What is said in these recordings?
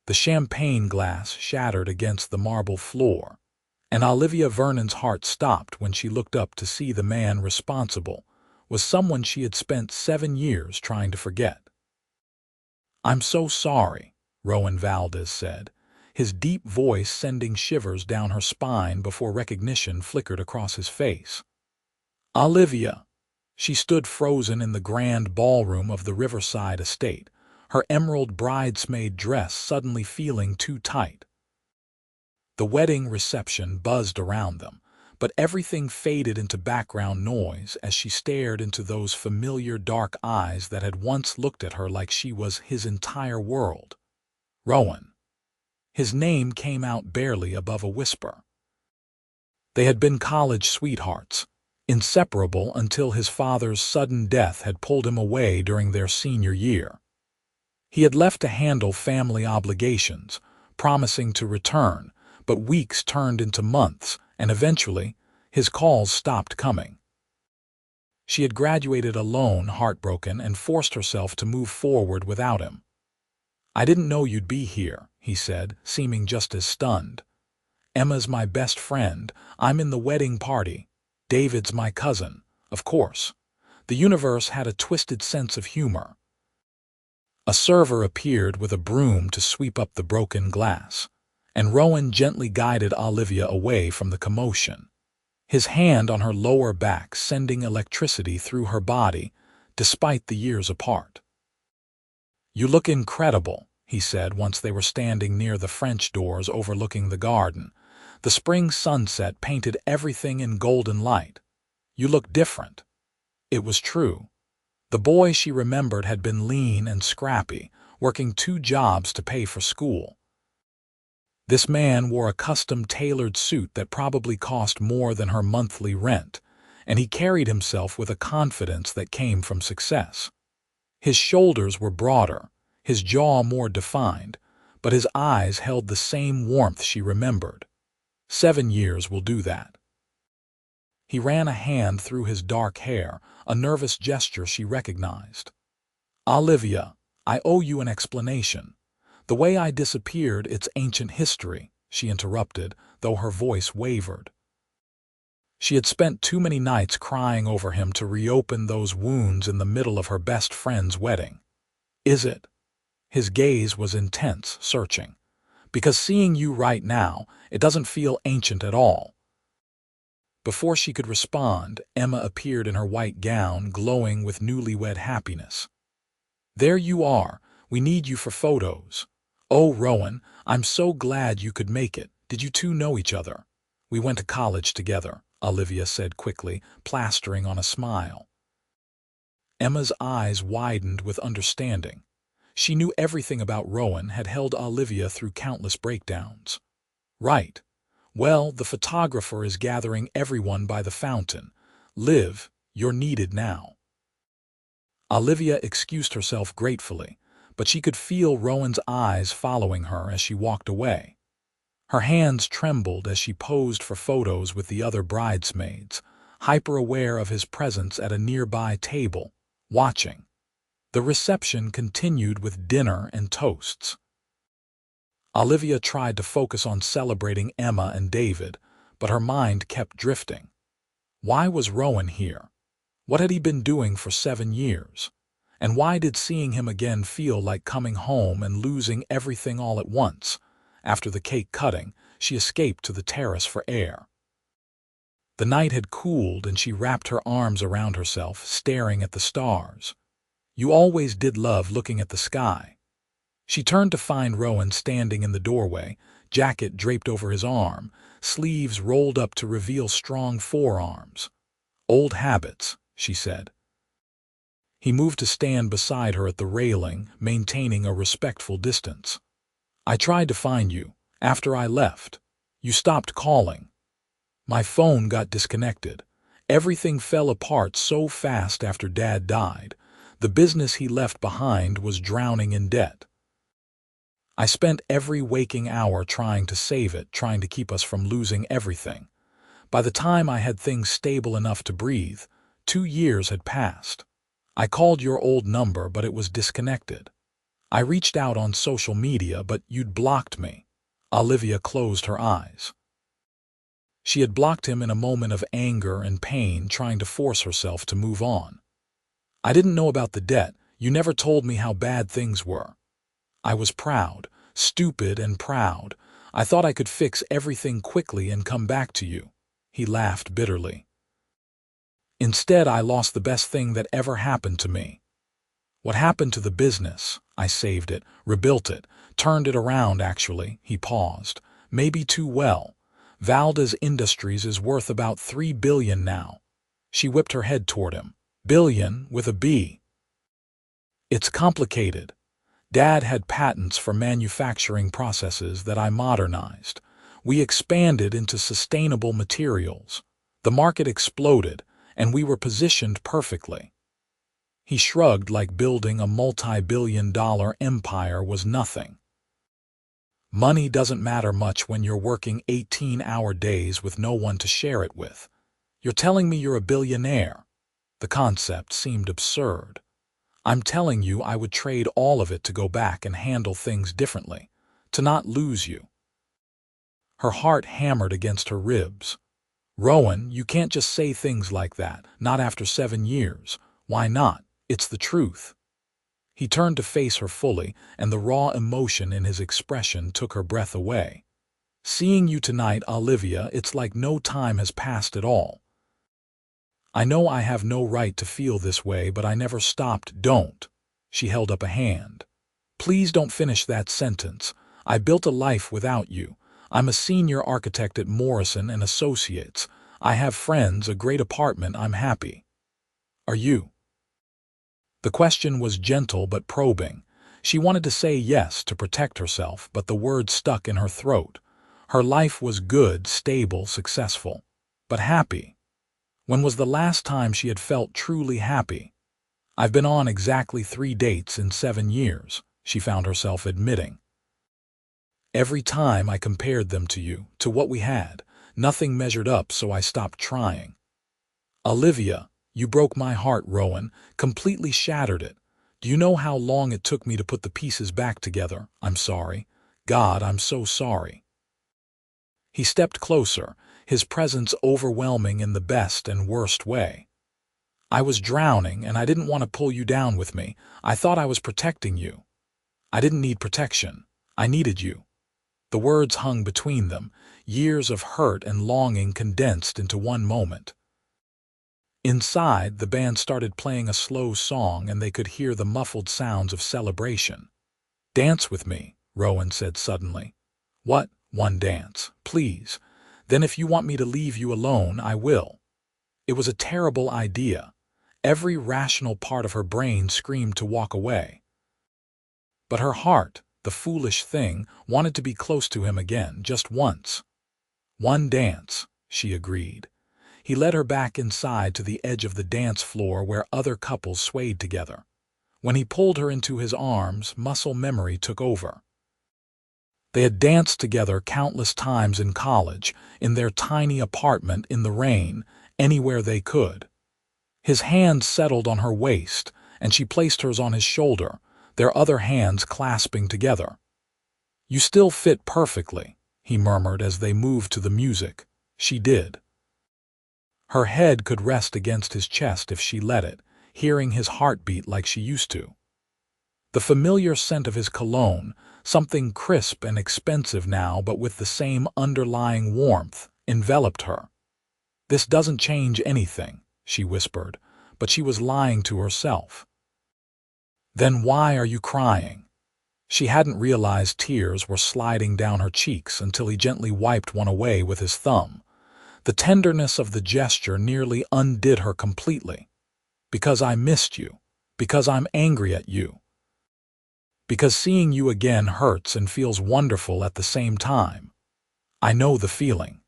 The champagne glass shattered against the marble floor, and Olivia Vernon's heart stopped when she looked up to see the man responsible was someone she had spent 7 years trying to forget. "I'm so sorry," Rowan Valdez said, his deep voice sending shivers down her spine before recognition flickered across his face. Olivia. She stood frozen in the grand ballroom of the Riverside estate, her emerald bridesmaid dress suddenly feeling too tight. The wedding reception buzzed around them, but everything faded into background noise as she stared into those familiar dark eyes that had once looked at her like she was his entire world. Rowan. His name came out barely above a whisper. They had been college sweethearts, inseparable until his father's sudden death had pulled him away during their senior year. He had left to handle family obligations, promising to return, but weeks turned into months, and eventually, his calls stopped coming. She had graduated alone, heartbroken, and forced herself to move forward without him. "I didn't know you'd be here," he said, seeming just as stunned. "Emma's my best friend. I'm in the wedding party. David's my cousin, of course." The universe had a twisted sense of humor. A server appeared with a broom to sweep up the broken glass, and Rowan gently guided Olivia away from the commotion, his hand on her lower back sending electricity through her body, despite the years apart. "You look incredible," he said once they were standing near the French doors overlooking the garden. The spring sunset painted everything in golden light. "You look different." It was true. The boy she remembered had been lean and scrappy, working 2 jobs to pay for school. This man wore a custom-tailored suit that probably cost more than her monthly rent, and he carried himself with a confidence that came from success. His shoulders were broader, his jaw more defined, but his eyes held the same warmth she remembered. 7 years will do that. He ran a hand through his dark hair, a nervous gesture she recognized. "Olivia, I owe you an explanation. The way I disappeared, it's ancient history," she interrupted, though her voice wavered. She had spent too many nights crying over him to reopen those wounds in the middle of her best friend's wedding. "Is it?" His gaze was intense, searching. "Because seeing you right now, it doesn't feel ancient at all." Before she could respond, Emma appeared in her white gown, glowing with newlywed happiness. "There you are. We need you for photos." "Oh, Rowan, I'm so glad you could make it. Did you two know each other?" "We went to college together," Olivia said quickly, plastering on a smile. Emma's eyes widened with understanding. She knew everything about Rowan, had held Olivia through countless breakdowns. "Right. Well, the photographer is gathering everyone by the fountain. Liv, you're needed now." Olivia excused herself gratefully, but she could feel Rowan's eyes following her as she walked away. Her hands trembled as she posed for photos with the other bridesmaids, hyper-aware of his presence at a nearby table, watching. The reception continued with dinner and toasts. Olivia tried to focus on celebrating Emma and David, but her mind kept drifting. Why was Rowan here? What had he been doing for 7 years? And why did seeing him again feel like coming home and losing everything all at once? After the cake cutting, she escaped to the terrace for air. The night had cooled and she wrapped her arms around herself, staring at the stars. "You always did love looking at the sky." She turned to find Rowan standing in the doorway, jacket draped over his arm, sleeves rolled up to reveal strong forearms. "Old habits," she said. He moved to stand beside her at the railing, maintaining a respectful distance. "I tried to find you. After I left, you stopped calling. My phone got disconnected. Everything fell apart so fast after Dad died. The business he left behind was drowning in debt. I spent every waking hour trying to save it, trying to keep us from losing everything. By the time I had things stable enough to breathe, 2 years had passed. I called your old number, but it was disconnected. I reached out on social media, but you'd blocked me. Olivia closed her eyes. She had blocked him in a moment of anger and pain, trying to force herself to move on. I didn't know about the debt. You never told me how bad things were. I was proud, stupid and proud. I thought I could fix everything quickly and come back to you. He laughed bitterly. Instead, I lost the best thing that ever happened to me. What happened to the business? I saved it, rebuilt it, turned it around actually. He paused. Maybe too well. Valdez Industries is worth about $3 billion now. She whipped her head toward him. Billion with a B. It's complicated. Dad had patents for manufacturing processes that I modernized. We expanded into sustainable materials. The market exploded, and we were positioned perfectly. He shrugged like building a multi-billion-dollar empire was nothing. Money doesn't matter much when you're working 18-hour days with no one to share it with. You're telling me you're a billionaire. The concept seemed absurd. I'm telling you I would trade all of it to go back and handle things differently, to not lose you. Her heart hammered against her ribs. Rowan, you can't just say things like that, not after 7 years. Why not? It's the truth. He turned to face her fully, and the raw emotion in his expression took her breath away. Seeing you tonight, Olivia, it's like no time has passed at all. I know I have no right to feel this way, but I never stopped. Don't. She held up a hand. Please don't finish that sentence. I built a life without you. I'm a senior architect at Morrison and Associates. I have friends, a great apartment. I'm happy. Are you? The question was gentle but probing. She wanted to say yes to protect herself, but the word stuck in her throat. Her life was good, stable, successful. But happy? When was the last time she had felt truly happy? I've been on exactly 3 dates in 7 years, she found herself admitting. Every time I compared them to you, to what we had, nothing measured up, so I stopped trying. Olivia, you broke my heart, Rowan, completely shattered it. Do you know how long it took me to put the pieces back together? I'm sorry. God, I'm so sorry. He stepped closer, his presence overwhelming in the best and worst way. I was drowning, and I didn't want to pull you down with me. I thought I was protecting you. I didn't need protection. I needed you. The words hung between them, years of hurt and longing condensed into one moment. Inside, the band started playing a slow song, and they could hear the muffled sounds of celebration. Dance with me, Rowan said suddenly. What? One dance, please. Then if you want me to leave you alone, I will. It was a terrible idea. Every rational part of her brain screamed to walk away. But her heart, the foolish thing, wanted to be close to him again, just once. One dance, she agreed. He led her back inside to the edge of the dance floor where other couples swayed together. When he pulled her into his arms, muscle memory took over. They had danced together countless times in college, in their tiny apartment, in the rain, anywhere they could. His hands settled on her waist, and she placed hers on his shoulder, their other hands clasping together. You still fit perfectly, he murmured as they moved to the music. She did. Her head could rest against his chest if she let it, hearing his heartbeat like she used to. The familiar scent of his cologne, something crisp and expensive now but with the same underlying warmth, enveloped her. This doesn't change anything, she whispered, but she was lying to herself. Then why are you crying? She hadn't realized tears were sliding down her cheeks until he gently wiped one away with his thumb. The tenderness of the gesture nearly undid her completely. Because I missed you. Because I'm angry at you. Because seeing you again hurts and feels wonderful at the same time. I know the feeling.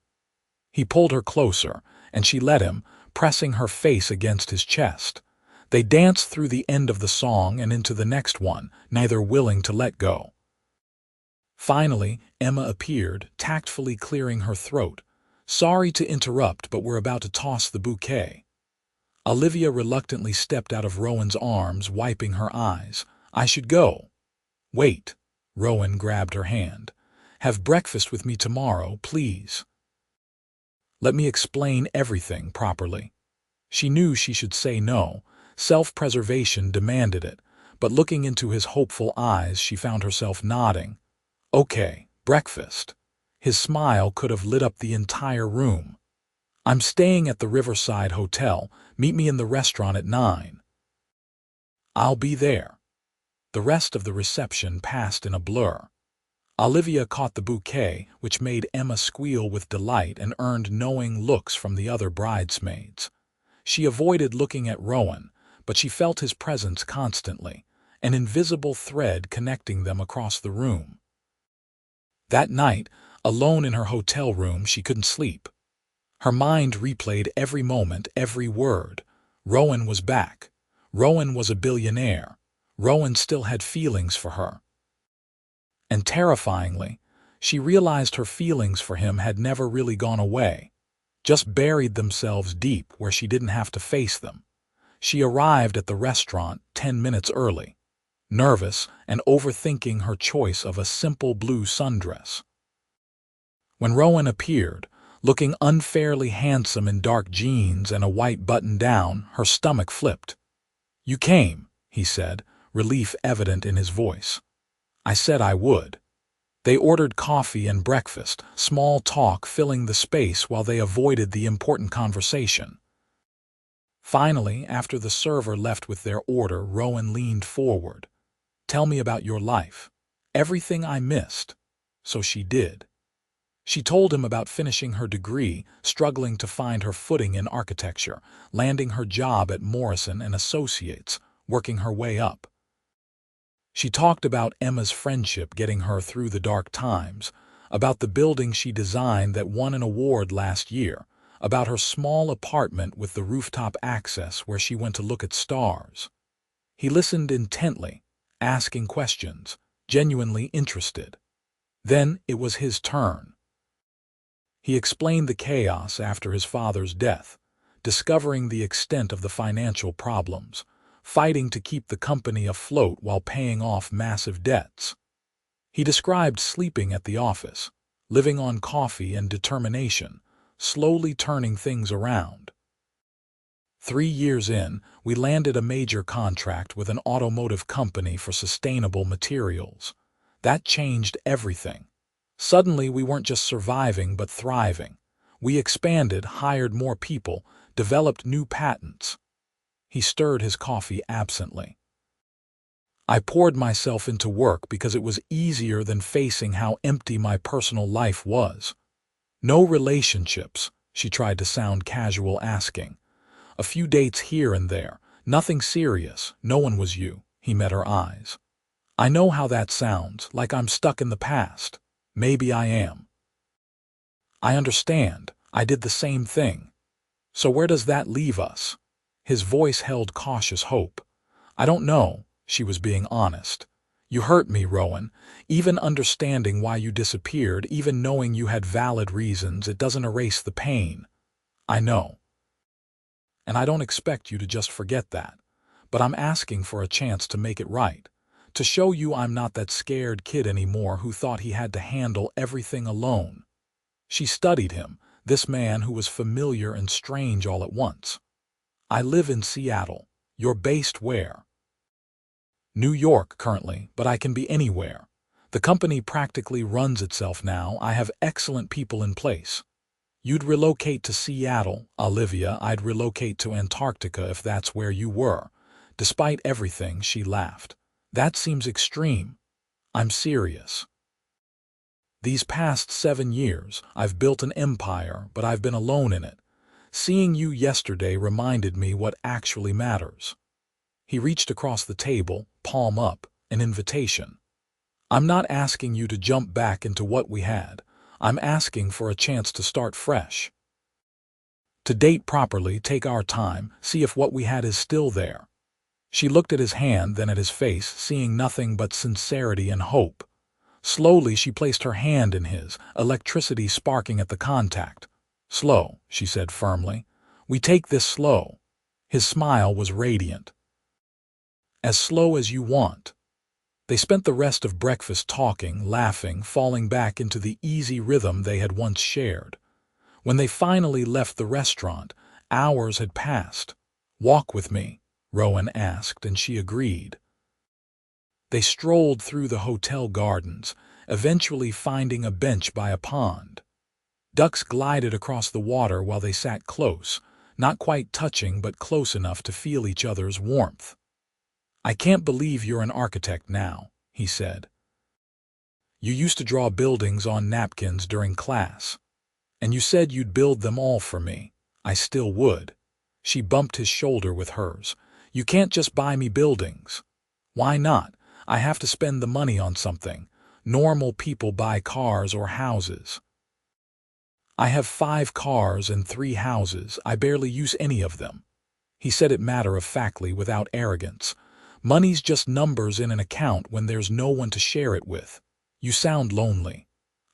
He pulled her closer, and she let him, pressing her face against his chest. They danced through the end of the song and into the next one, neither willing to let go. Finally, Emma appeared, tactfully clearing her throat. Sorry to interrupt, but we're about to toss the bouquet. Olivia reluctantly stepped out of Rowan's arms, wiping her eyes. I should go. Wait. Rowan grabbed her hand. Have breakfast with me tomorrow, please. Let me explain everything properly. She knew she should say no. Self-preservation demanded it, but looking into his hopeful eyes, she found herself nodding. Okay, breakfast. His smile could have lit up the entire room. I'm staying at the Riverside Hotel. Meet me in the restaurant at 9. I'll be there. The rest of the reception passed in a blur. Olivia caught the bouquet, which made Emma squeal with delight and earned knowing looks from the other bridesmaids. She avoided looking at Rowan, but she felt his presence constantly, an invisible thread connecting them across the room. That night, alone in her hotel room, she couldn't sleep. Her mind replayed every moment, every word. Rowan was back. Rowan was a billionaire. Rowan still had feelings for her. And terrifyingly, she realized her feelings for him had never really gone away, just buried themselves deep where she didn't have to face them. She arrived at the restaurant 10 minutes early, nervous and overthinking her choice of a simple blue sundress. When Rowan appeared, looking unfairly handsome in dark jeans and a white button-down, her stomach flipped. "You came," he said, relief evident in his voice. "I said I would." They ordered coffee and breakfast, small talk filling the space while they avoided the important conversation. Finally, after the server left with their order, Rowan leaned forward. "Tell me about your life. Everything I missed." So she did. She told him about finishing her degree, struggling to find her footing in architecture, landing her job at Morrison and Associates, working her way up. She talked about Emma's friendship getting her through the dark times, about the building she designed that won an award last year, about her small apartment with the rooftop access where she went to look at stars. He listened intently, asking questions, genuinely interested. Then it was his turn. He explained the chaos after his father's death, discovering the extent of the financial problems, fighting to keep the company afloat while paying off massive debts. He described sleeping at the office, living on coffee and determination, slowly turning things around. 3 years in, we landed a major contract with an automotive company for sustainable materials. That changed everything. Suddenly, we weren't just surviving but thriving. We expanded, hired more people, developed new patents. He stirred his coffee absently. I poured myself into work because it was easier than facing how empty my personal life was. No relationships, she tried to sound casual, asking. A few dates here and there, nothing serious, no one was you. He met her eyes. I know how that sounds, like I'm stuck in the past. Maybe I am. I understand, I did the same thing. So where does that leave us? His voice held cautious hope. I don't know, she was being honest. You hurt me, Rowan. Even understanding why you disappeared, even knowing you had valid reasons, it doesn't erase the pain. I know. And I don't expect you to just forget that. But I'm asking for a chance to make it right. To show you I'm not that scared kid anymore who thought he had to handle everything alone. She studied him, this man who was familiar and strange all at once. I live in Seattle. You're based where? New York currently, but I can be anywhere. The company practically runs itself now. I have excellent people in place. You'd relocate to Seattle, Olivia. I'd relocate to Antarctica if that's where you were. Despite everything, she laughed. That seems extreme. I'm serious. These past 7 years, I've built an empire, but I've been alone in it. Seeing you yesterday reminded me what actually matters. He reached across the table, palm up, an invitation. I'm not asking you to jump back into what we had. I'm asking for a chance to start fresh. To date properly, take our time, see if what we had is still there. She looked at his hand, then at his face, seeing nothing but sincerity and hope. Slowly, she placed her hand in his, electricity sparking at the contact. Slow, she said firmly. We take this slow. His smile was radiant. As slow as you want. They spent the rest of breakfast talking, laughing, falling back into the easy rhythm they had once shared. When they finally left the restaurant, hours had passed. "Walk with me," Rowan asked, and she agreed. They strolled through the hotel gardens, eventually finding a bench by a pond. Ducks glided across the water while they sat close, not quite touching but close enough to feel each other's warmth. "I can't believe you're an architect now," he said. "You used to draw buildings on napkins during class. And you said you'd build them all for me. I still would." She bumped his shoulder with hers. "You can't just buy me buildings." "Why not? I have to spend the money on something. Normal people buy cars or houses." "I have 5 cars and 3 houses. I barely use any of them." He said it matter-of-factly without arrogance. "Money's just numbers in an account when there's no one to share it with. You sound lonely."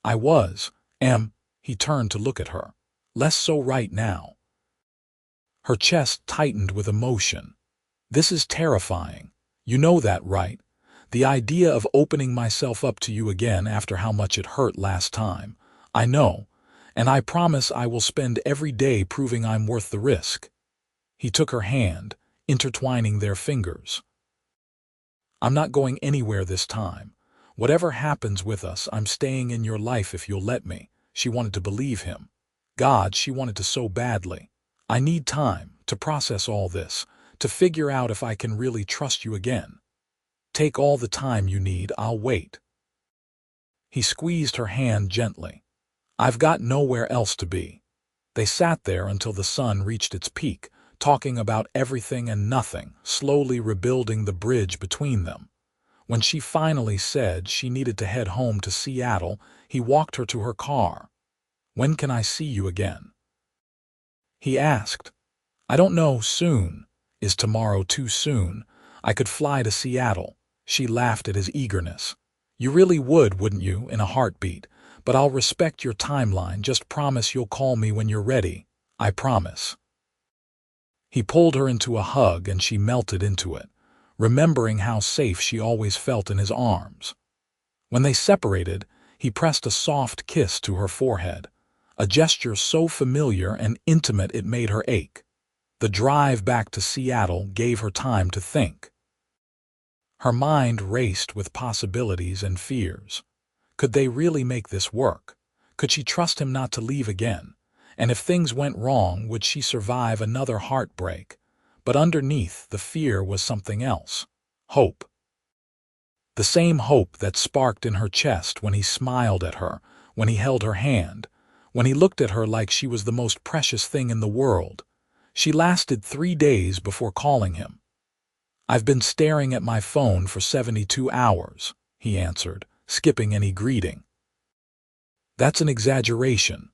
"I was. Am." He turned to look at her. "Less so right now." Her chest tightened with emotion. "This is terrifying. You know that, right? The idea of opening myself up to you again after how much it hurt last time. I know. And I promise I will spend every day proving I'm worth the risk." He took her hand, intertwining their fingers. "I'm not going anywhere this time. Whatever happens with us, I'm staying in your life if you'll let me." She wanted to believe him. God, she wanted to so badly. "I need time to process all this, to figure out if I can really trust you again." "Take all the time you need, I'll wait." He squeezed her hand gently. "I've got nowhere else to be." They sat there until the sun reached its peak, talking about everything and nothing, slowly rebuilding the bridge between them. When she finally said she needed to head home to Seattle, he walked her to her car. "When can I see you again?" he asked. "I don't know, soon." "Is tomorrow too soon? I could fly to Seattle." She laughed at his eagerness. "You really would, wouldn't you, in a heartbeat? But I'll respect your timeline. Just promise you'll call me when you're ready." "I promise." He pulled her into a hug and she melted into it, remembering how safe she always felt in his arms. When they separated, he pressed a soft kiss to her forehead, a gesture so familiar and intimate it made her ache. The drive back to Seattle gave her time to think. Her mind raced with possibilities and fears. Could they really make this work? Could she trust him not to leave again? And if things went wrong, would she survive another heartbreak? But underneath the fear was something else. Hope. The same hope that sparked in her chest when he smiled at her, when he held her hand, when he looked at her like she was the most precious thing in the world. She lasted 3 days before calling him. "I've been staring at my phone for 72 hours, he answered, skipping any greeting. "That's an exaggeration."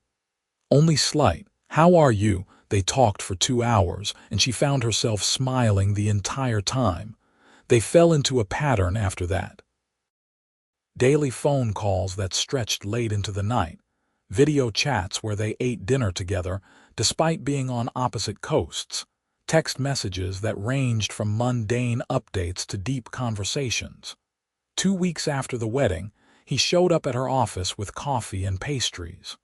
"Only slight. How are you?" They talked for 2 hours, and she found herself smiling the entire time. They fell into a pattern after that. Daily phone calls that stretched late into the night, video chats where they ate dinner together despite being on opposite coasts, text messages that ranged from mundane updates to deep conversations. 2 weeks after the wedding, he showed up at her office with coffee and pastries.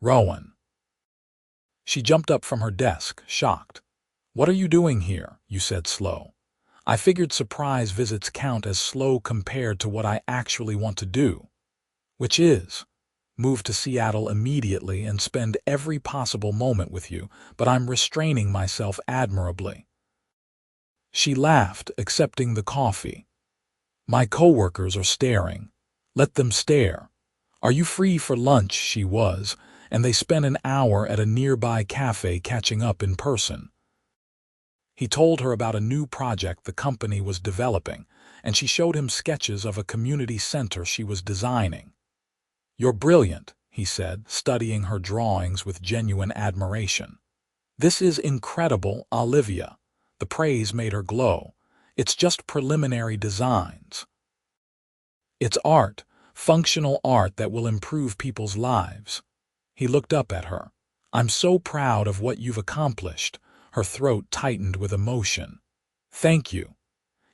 "Rowan." She jumped up from her desk, shocked. "What are you doing here?" you said slow. "I figured surprise visits count as slow compared to what I actually want to do." "Which is?" "Move to Seattle immediately and spend every possible moment with you, but I'm restraining myself admirably." She laughed, accepting the coffee. "My coworkers are staring. Let them stare. Are you free for lunch?" She was, and they spent an hour at a nearby cafe catching up in person. He told her about a new project the company was developing, and she showed him sketches of a community center she was designing. "You're brilliant," he said, studying her drawings with genuine admiration. "This is incredible, Olivia." The praise made her glow. "It's just preliminary designs. It's art, functional art that will improve people's lives." He looked up at her. "I'm so proud of what you've accomplished." Her throat tightened with emotion. "Thank you."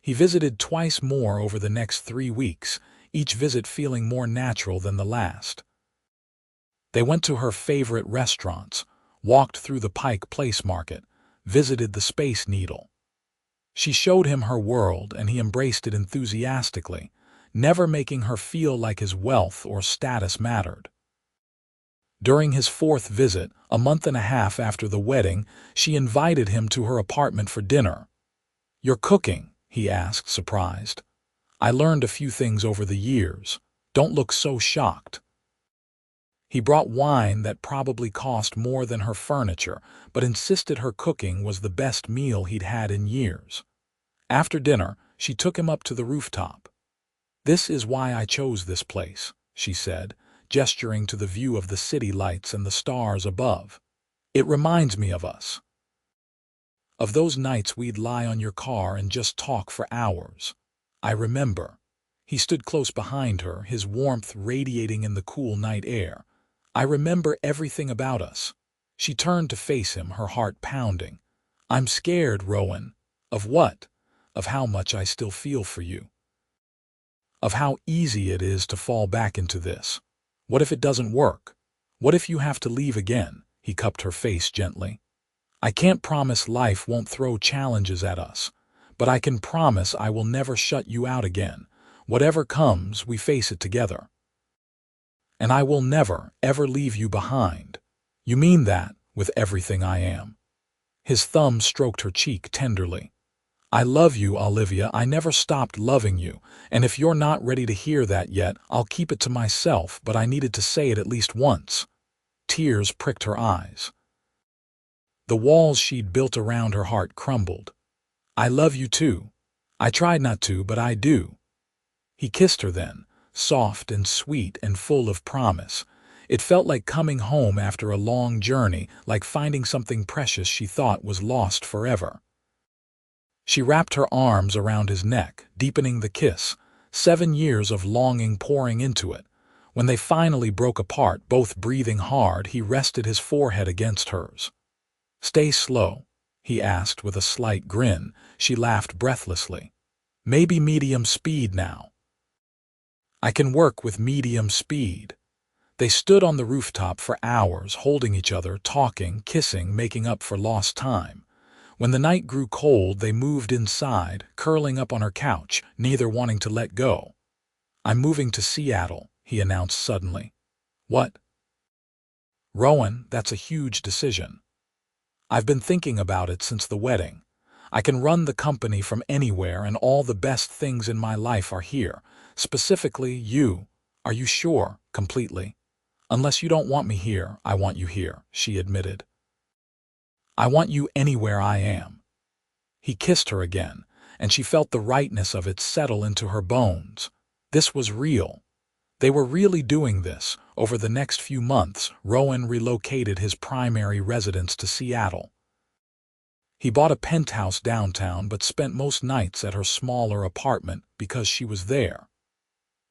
He visited twice more over the next 3 weeks, each visit feeling more natural than the last. They went to her favorite restaurants, walked through the Pike Place Market, visited the Space Needle. She showed him her world and he embraced it enthusiastically, never making her feel like his wealth or status mattered. During his fourth visit, a month and a half after the wedding, she invited him to her apartment for dinner. "You're cooking?" he asked, surprised. "I learned a few things over the years. Don't look so shocked." He brought wine that probably cost more than her furniture, but insisted her cooking was the best meal he'd had in years. After dinner, she took him up to the rooftop. "This is why I chose this place," she said, gesturing to the view of the city lights and the stars above. "It reminds me of us. Of those nights we'd lie on your car and just talk for hours. I remember." He stood close behind her, his warmth radiating in the cool night air. "I remember everything about us." She turned to face him, her heart pounding. "I'm scared, Rowan." "Of what?" "Of how much I still feel for you. Of how easy it is to fall back into this. What if it doesn't work? What if you have to leave again?" He cupped her face gently. "I can't promise life won't throw challenges at us, but I can promise I will never shut you out again. Whatever comes, we face it together. And I will never, ever leave you behind." "You mean that?" "With everything I am." His thumb stroked her cheek tenderly. "I love you, Olivia. I never stopped loving you, and if you're not ready to hear that yet, I'll keep it to myself, but I needed to say it at least once." Tears pricked her eyes. The walls she'd built around her heart crumbled. "I love you too. I tried not to, but I do." He kissed her then, soft and sweet and full of promise. It felt like coming home after a long journey, like finding something precious she thought was lost forever. She wrapped her arms around his neck, deepening the kiss, 7 years of longing pouring into it. When they finally broke apart, both breathing hard, he rested his forehead against hers. "Stay slow?" he asked with a slight grin. She laughed breathlessly. "Maybe medium speed now." "I can work with medium speed." They stood on the rooftop for hours, holding each other, talking, kissing, making up for lost time. When the night grew cold, they moved inside, curling up on her couch, neither wanting to let go. "I'm moving to Seattle," he announced suddenly. "What?" "Rowan, that's a huge decision. I've been thinking about it since the wedding. I can run the company from anywhere and all the best things in my life are here. Specifically, you. Are you sure? Completely. Unless you don't want me here, I want you here," she admitted. "I want you anywhere I am." He kissed her again, and she felt the rightness of it settle into her bones. This was real. They were really doing this. Over the next few months, Rowan relocated his primary residence to Seattle. He bought a penthouse downtown but spent most nights at her smaller apartment because she was there.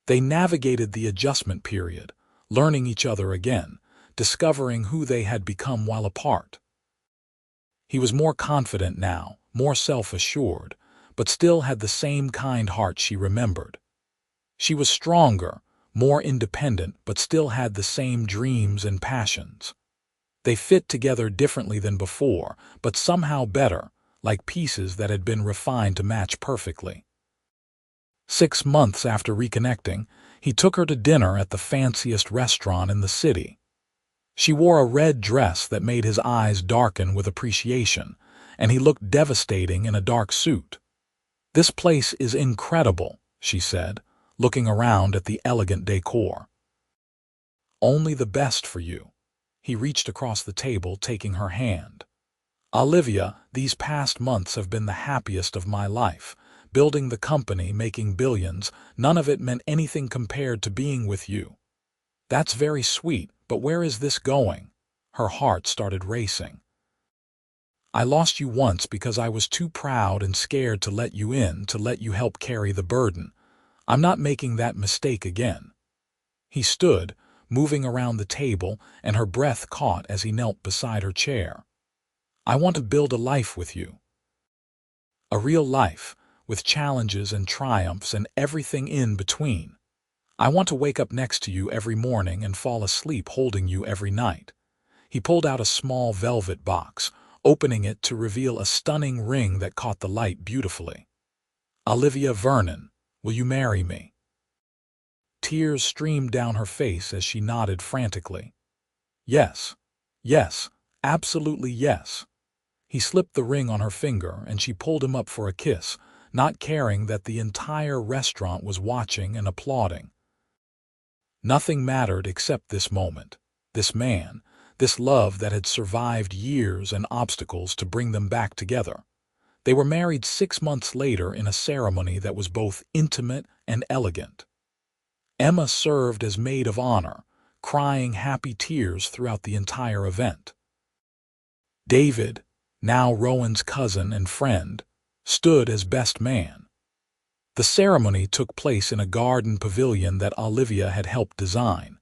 They navigated the adjustment period, learning each other again, discovering who they had become while apart. He was more confident now, more self-assured, but still had the same kind heart she remembered. She was stronger, more independent, but still had the same dreams and passions. They fit together differently than before, but somehow better, like pieces that had been refined to match perfectly. 6 months after reconnecting, he took her to dinner at the fanciest restaurant in the city. She wore a red dress that made his eyes darken with appreciation, and he looked devastating in a dark suit. "This place is incredible," she said, looking around at the elegant decor. "Only the best for you." He reached across the table, taking her hand. "Olivia, these past months have been the happiest of my life. Building the company, making billions, none of it meant anything compared to being with you." "That's very sweet, but where is this going?" Her heart started racing. "I lost you once because I was too proud and scared to let you in, to let you help carry the burden. I'm not making that mistake again." He stood, moving around the table, and her breath caught as he knelt beside her chair. "I want to build a life with you. A real life, with challenges and triumphs and everything in between. I want to wake up next to you every morning and fall asleep holding you every night. He pulled out a small velvet box, opening it to reveal a stunning ring that caught the light beautifully. Olivia Vernon, will you marry me? Tears streamed down her face as she nodded frantically. Yes, yes, absolutely yes. He slipped the ring on her finger and she pulled him up for a kiss, not caring that the entire restaurant was watching and applauding. Nothing mattered except this moment, this man, this love that had survived years and obstacles to bring them back together. They were married 6 months later in a ceremony that was both intimate and elegant. Emma served as maid of honor, crying happy tears throughout the entire event. David, now Rowan's cousin and friend, stood as best man. The ceremony took place in a garden pavilion that Olivia had helped design,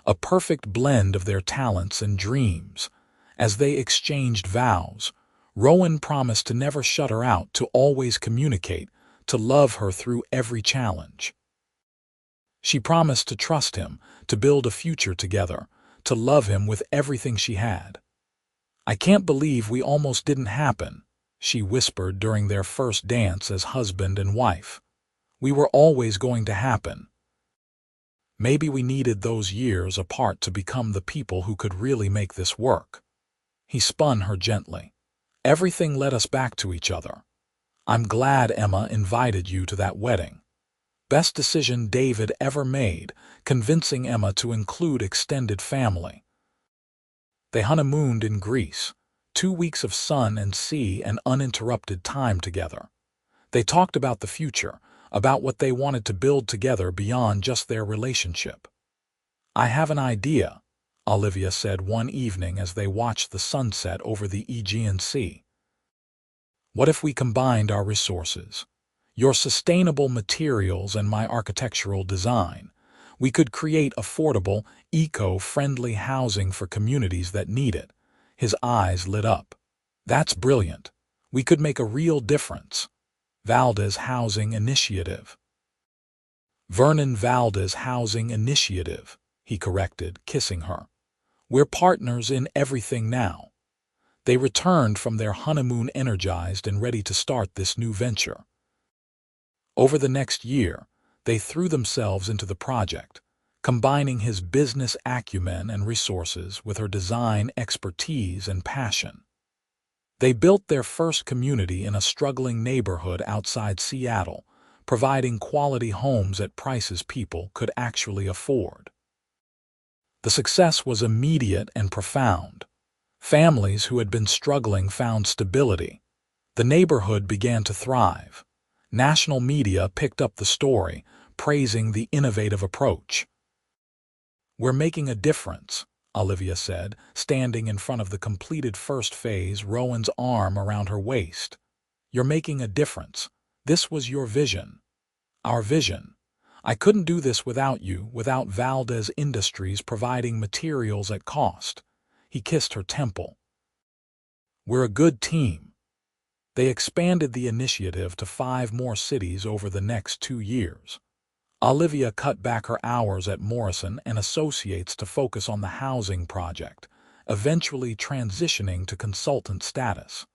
a perfect blend of their talents and dreams. As they exchanged vows, Rowan promised to never shut her out, to always communicate, to love her through every challenge. She promised to trust him, to build a future together, to love him with everything she had. "I can't believe we almost didn't happen," she whispered during their first dance as husband and wife. "We were always going to happen. Maybe we needed those years apart to become the people who could really make this work." He spun her gently. "Everything led us back to each other. I'm glad Emma invited you to that wedding. Best decision David ever made, convincing Emma to include extended family." They honeymooned in Greece, 2 weeks of sun and sea and uninterrupted time together. They talked about the future, about what they wanted to build together beyond just their relationship. "I have an idea," Olivia said one evening as they watched the sunset over the Aegean Sea. "What if we combined our resources? Your sustainable materials and my architectural design. We could create affordable, eco-friendly housing for communities that need it." His eyes lit up. "That's brilliant. We could make a real difference." Valdez Housing Initiative. "Vernon Valdez Housing Initiative," he corrected, kissing her. "We're partners in everything now." They returned from their honeymoon energized and ready to start this new venture. Over the next year, they threw themselves into the project, combining his business acumen and resources with her design expertise and passion. They built their first community in a struggling neighborhood outside Seattle, providing quality homes at prices people could actually afford. The success was immediate and profound. Families who had been struggling found stability. The neighborhood began to thrive. National media picked up the story, praising the innovative approach. "We're making a difference," Olivia said, standing in front of the completed first phase, Rowan's arm around her waist. "You're making a difference. This was your vision. Our vision. I couldn't do this without you, without Valdez Industries providing materials at cost." He kissed her temple. "We're a good team." They expanded the initiative to 5 more cities over the next 2 years. Olivia cut back her hours at Morrison and Associates to focus on the housing project, eventually transitioning to consultant status.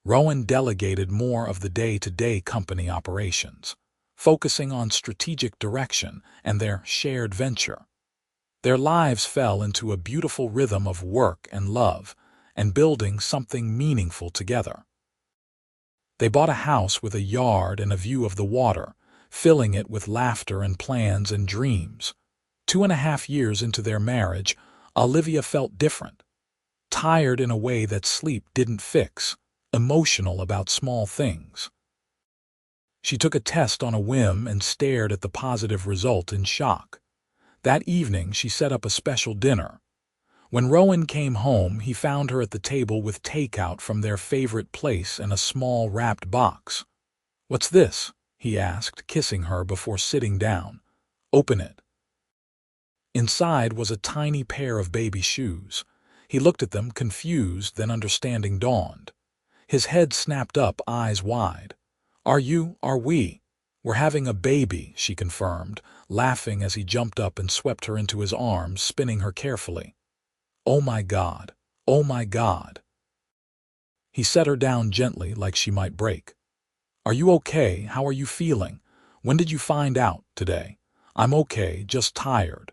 Rowan delegated more of the day-to-day company operations, focusing on strategic direction and their shared venture. Their lives fell into a beautiful rhythm of work and love, and building something meaningful together. They bought a house with a yard and a view of the water, filling it with laughter and plans and dreams. 2.5 years into their marriage, Olivia felt different. Tired in a way that sleep didn't fix, emotional about small things. She took a test on a whim and stared at the positive result in shock. That evening she set up a special dinner. When Rowan came home, he found her at the table with takeout from their favorite place and a small wrapped box. "What's this?" he asked, kissing her before sitting down. "Open it." Inside was a tiny pair of baby shoes. He looked at them, confused, then understanding dawned. His head snapped up, eyes wide. Are we? We're having a baby, she confirmed, laughing as he jumped up and swept her into his arms, spinning her carefully. Oh my God. Oh my God. He set her down gently like she might break. Are you okay? How are you feeling? When did you find out today? I'm okay, just tired.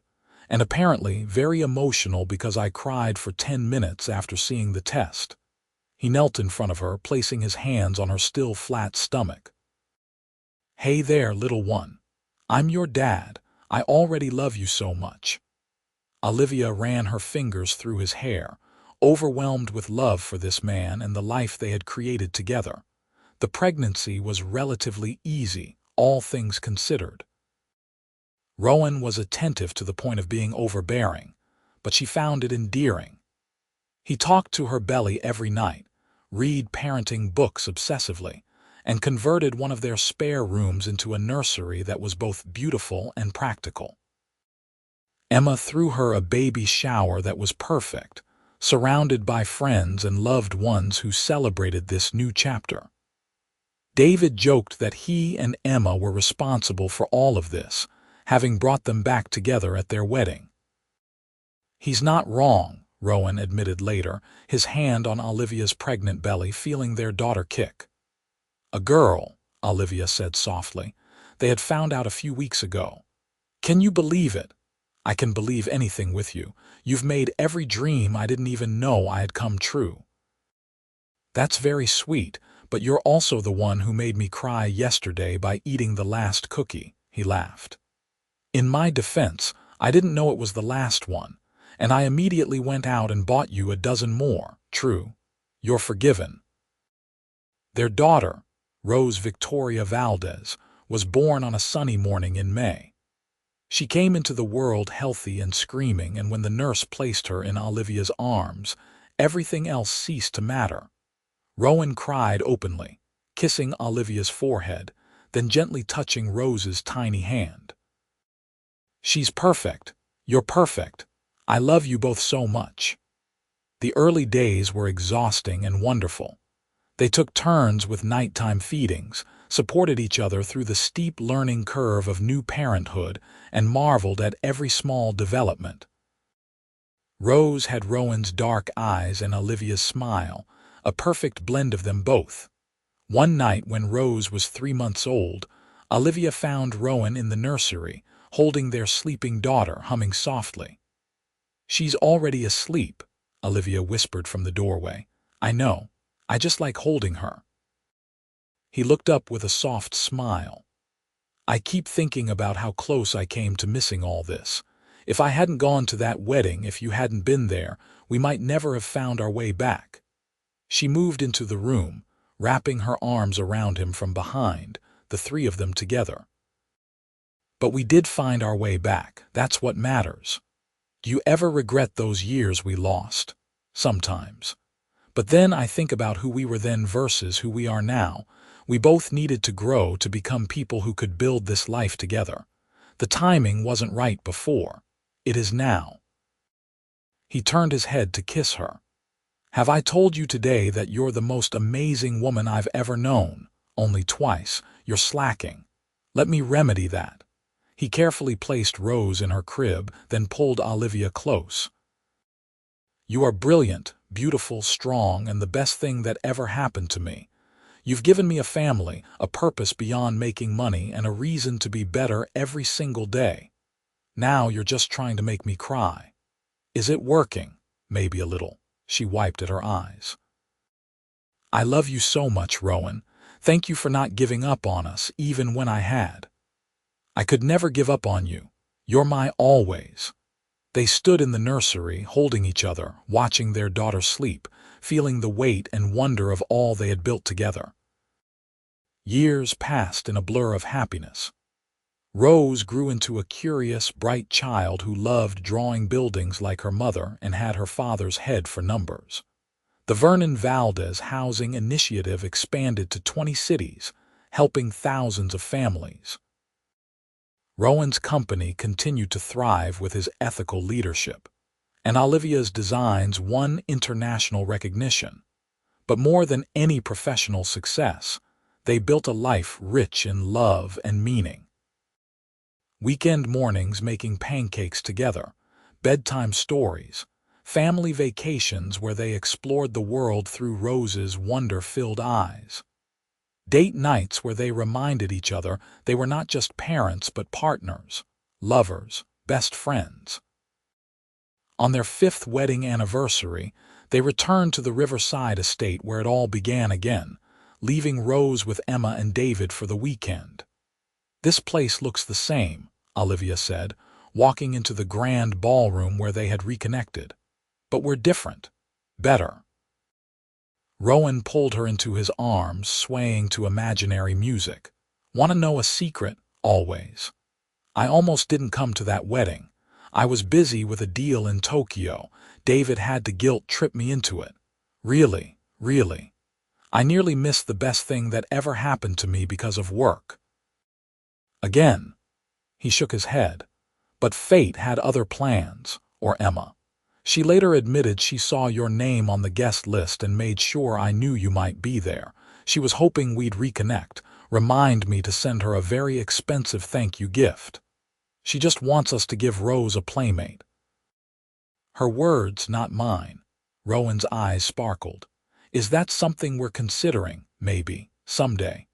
And apparently very emotional because I cried for 10 minutes after seeing the test. He knelt in front of her, placing his hands on her still flat stomach. Hey there, little one. I'm your dad. I already love you so much. Olivia ran her fingers through his hair, overwhelmed with love for this man and the life they had created together. The pregnancy was relatively easy, all things considered. Rowan was attentive to the point of being overbearing, but she found it endearing. He talked to her belly every night, read parenting books obsessively, and converted one of their spare rooms into a nursery that was both beautiful and practical. Emma threw her a baby shower that was perfect, surrounded by friends and loved ones who celebrated this new chapter. David joked that he and Emma were responsible for all of this, having brought them back together at their wedding. He's not wrong, Rowan admitted later, his hand on Olivia's pregnant belly, feeling their daughter kick. A girl, Olivia said softly. They had found out a few weeks ago. Can you believe it? I can believe anything with you. You've made every dream I didn't even know I had come true. That's very sweet, but you're also the one who made me cry yesterday by eating the last cookie, he laughed. In my defense, I didn't know it was the last one, and I immediately went out and bought you a dozen more. True. You're forgiven. Their daughter, Rose Victoria Valdez, was born on a sunny morning in May. She came into the world healthy and screaming, and when the nurse placed her in Olivia's arms, everything else ceased to matter. Rowan cried openly, kissing Olivia's forehead, then gently touching Rose's tiny hand. She's perfect. You're perfect. I love you both so much. The early days were exhausting and wonderful. They took turns with nighttime feedings, supported each other through the steep learning curve of new parenthood, and marveled at every small development. Rose had Rowan's dark eyes and Olivia's smile, a perfect blend of them both. One night when Rose was 3 months old, Olivia found Rowan in the nursery, holding their sleeping daughter, humming softly. She's already asleep, Olivia whispered from the doorway. I know. I just like holding her. He looked up with a soft smile. I keep thinking about how close I came to missing all this. If I hadn't gone to that wedding, if you hadn't been there, we might never have found our way back. She moved into the room, wrapping her arms around him from behind, the three of them together. But we did find our way back. That's what matters. Do you ever regret those years we lost? Sometimes. But then I think about who we were then versus who we are now. We both needed to grow to become people who could build this life together. The timing wasn't right before. It is now. He turned his head to kiss her. Have I told you today that you're the most amazing woman I've ever known? Only twice. You're slacking. Let me remedy that. He carefully placed Rose in her crib, then pulled Olivia close. You are brilliant, beautiful, strong, and the best thing that ever happened to me. You've given me a family, a purpose beyond making money, and a reason to be better every single day. Now you're just trying to make me cry. Is it working? Maybe a little. She wiped at her eyes. I love you so much, Rowan. Thank you for not giving up on us, even when I had. I could never give up on you. You're my always. They stood in the nursery, holding each other, watching their daughter sleep, feeling the weight and wonder of all they had built together. Years passed in a blur of happiness. Rose grew into a curious, bright child who loved drawing buildings like her mother and had her father's head for numbers. The Vernon Valdez Housing Initiative expanded to 20 cities, helping thousands of families. Rowan's company continued to thrive with his ethical leadership, and Olivia's designs won international recognition. But more than any professional success, They built a life rich in love and meaning. Weekend mornings making pancakes together, bedtime stories, family vacations where they explored the world through Rose's wonder-filled eyes. Date nights where they reminded each other they were not just parents but partners, lovers, best friends. On their 5th wedding anniversary, they returned to the Riverside estate where it all began again, leaving Rose with Emma and David for the weekend. "This place looks the same," Olivia said, walking into the grand ballroom where they had reconnected. "But we're different. Better." Rowan pulled her into his arms, swaying to imaginary music. "Want to know a secret? Always. I almost didn't come to that wedding. I was busy with a deal in Tokyo. David had to guilt-trip me into it. Really, really. I nearly missed the best thing that ever happened to me because of work." Again, he shook his head. "But fate had other plans, or Emma. She later admitted she saw your name on the guest list and made sure I knew you might be there. She was hoping we'd reconnect, remind me to send her a very expensive thank you gift. She just wants us to give Rose a playmate." Her words, not mine. Rowan's eyes sparkled. "Is that something we're considering, maybe, someday?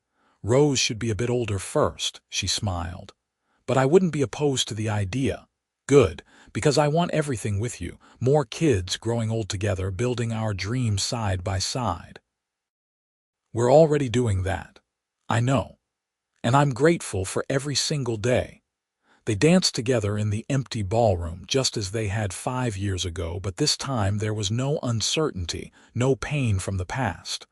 Rose should be a bit older first," she smiled. "But I wouldn't be opposed to the idea. Good, because I want everything with you. More kids growing old together, building our dreams side by side." "We're already doing that. I know. And I'm grateful for every single day." They danced together in the empty ballroom just as they had 5 years ago, but this time there was no uncertainty, no pain from the past.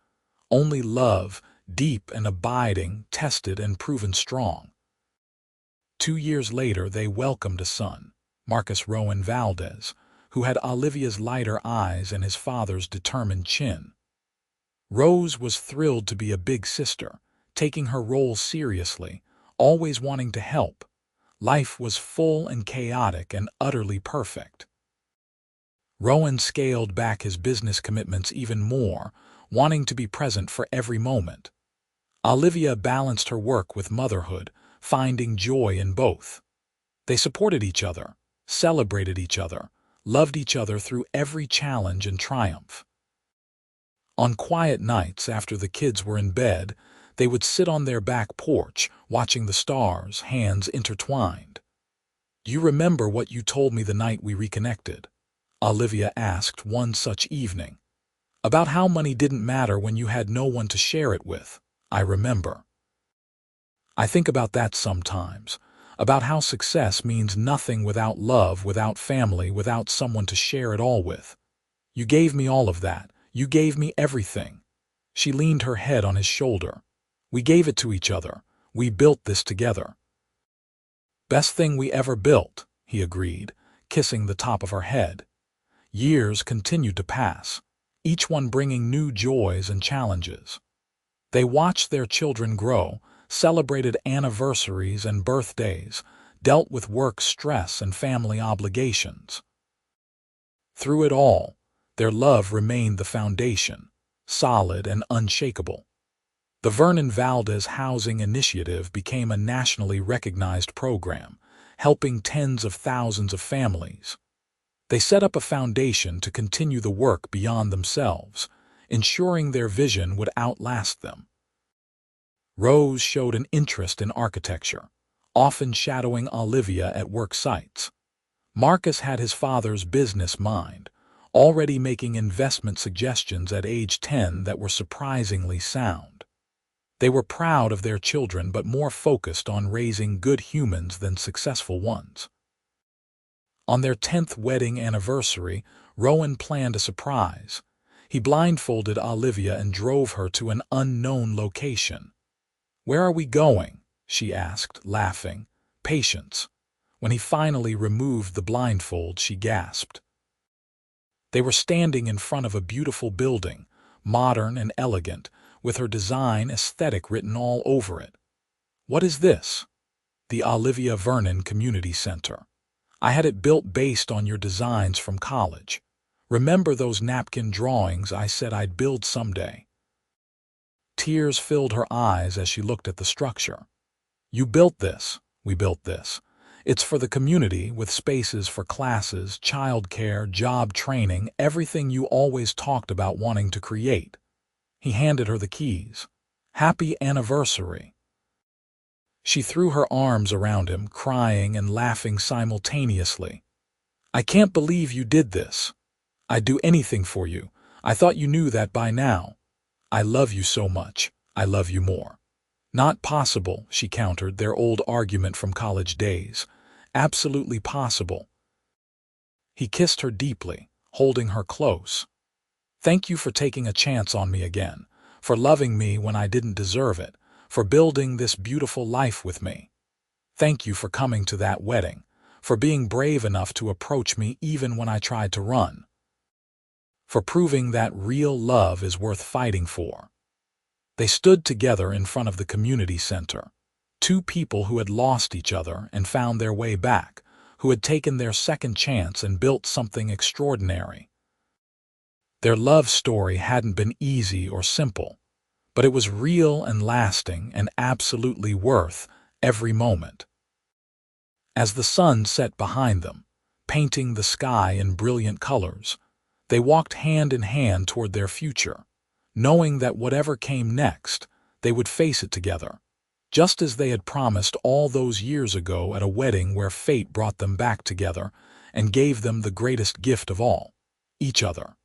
Only love, deep and abiding, tested and proven strong. 2 years later they welcomed a son, Marcus Rowan Valdez, who had Olivia's lighter eyes and his father's determined chin. Rose was thrilled to be a big sister, taking her role seriously, always wanting to help. Life was full and chaotic and utterly perfect. Rowan scaled back his business commitments even more, wanting to be present for every moment. Olivia balanced her work with motherhood, finding joy in both. They supported each other, celebrated each other, loved each other through every challenge and triumph. On quiet nights after the kids were in bed, they would sit on their back porch, watching the stars, hands intertwined. "Do you remember what you told me the night we reconnected?" Olivia asked one such evening. "About how money didn't matter when you had no one to share it with." "I remember. I think about that sometimes, about how success means nothing without love, without family, without someone to share it all with. You gave me all of that. You gave me everything." She leaned her head on his shoulder. "We gave it to each other. We built this together." "Best thing we ever built," he agreed, kissing the top of her head. Years continued to pass, each one bringing new joys and challenges. They watched their children grow, celebrated anniversaries and birthdays, dealt with work stress and family obligations. Through it all, their love remained the foundation, solid and unshakable. The Vernon Valdez Housing Initiative became a nationally recognized program, helping tens of thousands of families. They set up a foundation to continue the work beyond themselves, ensuring their vision would outlast them. Rose showed an interest in architecture, often shadowing Olivia at work sites. Marcus had his father's business mind, already making investment suggestions at age 10 that were surprisingly sound. They were proud of their children but more focused on raising good humans than successful ones. On their 10th wedding anniversary, Rowan planned a surprise. He blindfolded Olivia and drove her to an unknown location. "Where are we going?" she asked, laughing. "Patience." When he finally removed the blindfold, she gasped. They were standing in front of a beautiful building, modern and elegant, with her design aesthetic written all over it. "What is this?" "The Olivia Vernon Community Center. I had it built based on your designs from college. Remember those napkin drawings I said I'd build someday?" Tears filled her eyes as she looked at the structure. "You built this. We built this. It's for the community, with spaces for classes, childcare, job training, everything you always talked about wanting to create." He handed her the keys. "Happy anniversary." She threw her arms around him, crying and laughing simultaneously. "I can't believe you did this. I'd do anything for you. I thought you knew that by now. I love you so much. I love you more." "Not possible," she countered, their old argument from college days. "Absolutely possible." He kissed her deeply, holding her close. "Thank you for taking a chance on me again, for loving me when I didn't deserve it, for building this beautiful life with me. Thank you for coming to that wedding, for being brave enough to approach me even when I tried to run, for proving that real love is worth fighting for." They stood together in front of the community center, two people who had lost each other and found their way back, who had taken their second chance and built something extraordinary. Their love story hadn't been easy or simple, but it was real and lasting and absolutely worth every moment. As the sun set behind them, painting the sky in brilliant colors, they walked hand in hand toward their future, knowing that whatever came next, they would face it together, just as they had promised all those years ago at a wedding where fate brought them back together and gave them the greatest gift of all, each other.